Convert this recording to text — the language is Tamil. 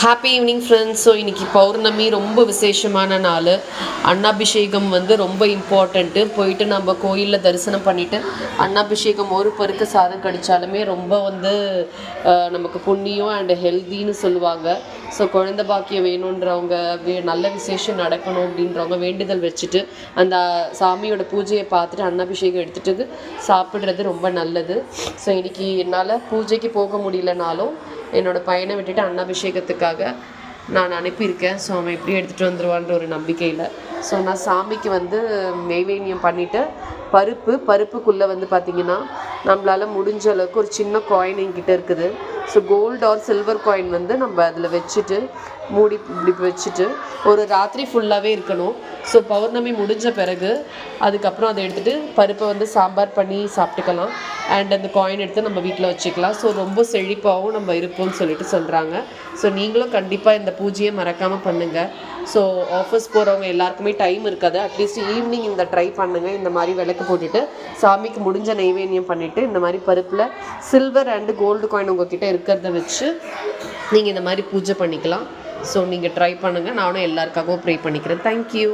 Happy evening friends. ஸோ இன்றைக்கி பௌர்ணமி ரொம்ப விசேஷமான நாள். அன்னாபிஷேகம் ரொம்ப இம்பார்ட்டண்ட்டு. போயிட்டு நம்ம கோயிலில் தரிசனம் பண்ணிவிட்டு அன்னாபிஷேகம் ஒரு பருக்க சாதம் கடித்தாலுமே ரொம்ப நமக்கு புண்ணியம் அண்ட் ஹெல்தின்னு சொல்லுவாங்க. ஸோ குழந்த பாக்கியம் வேணுன்றவங்க, நல்ல விசேஷம் நடக்கணும் அப்படின்றவங்க வேண்டுதல் வச்சுட்டு அந்த சாமியோட பூஜையை பார்த்துட்டு அன்னாபிஷேகம் எடுத்துகிட்டு சாப்பிட்றது ரொம்ப நல்லது. ஸோ இன்றைக்கி என்னால் பூஜைக்கு போக முடியலனாலும் என்னோடய பையனை விட்டுட்டு அன்னாபிஷேகத்துக்காக நான் அனுப்பியிருக்கேன். ஸோ அவன் எப்படி எடுத்துகிட்டு வந்துடுவான்ற ஒரு நம்பிக்கையில். ஸோ நான் சாமிக்கு நெய்வேத்தியம் பண்ணிவிட்டு பருப்புக்குள்ளே பார்த்திங்கன்னா நம்மளால் முடிஞ்ச அளவுக்கு ஒரு சின்ன காயின் என்கிட்ட இருக்குது. So gold or silver coin நம்ம அதில் வச்சுட்டு மூடி இப்படி வச்சுட்டு ஒரு ராத்திரி ஃபுல்லாகவே இருக்கணும். ஸோ பௌர்ணமி முடிஞ்ச பிறகு அதுக்கப்புறம் அதை எடுத்துகிட்டு பருப்பை சாம்பார் பண்ணி சாப்பிட்டுக்கலாம். அண்ட் அந்த காயின் எடுத்து நம்ம வீட்டில் வச்சுக்கலாம். ஸோ ரொம்ப செழிப்பாகவும் நம்ம இருப்போம்னு சொல்லிட்டு சொல்கிறாங்க. ஸோ நீங்களும் கண்டிப்பாக இந்த பூஜையை மறக்காமல் பண்ணுங்கள். ஸோ ஆஃபீஸ் போகிறவங்க எல்லாருக்குமே டைம் இருக்காது. அட்லீஸ்ட் ஈவினிங் இந்த ட்ரை பண்ணுங்கள். இந்த மாதிரி விளக்கு போட்டுட்டு சாமிக்கு முடிஞ்ச நெய்வேத்தியம் பண்ணிவிட்டு இந்த மாதிரி பருப்பில் சில்வர் அண்டு கோல்டு காயின் உங்கள்கிட்ட இருக்கிறத வச்சு நீங்கள் இந்த மாதிரி பூஜை பண்ணிக்கலாம். ஸோ நீங்கள் ட்ரை பண்ணுங்கள். நானும் எல்லாருக்காகவும் ப்ரே பண்ணிக்கிறேன். தேங்க்யூ.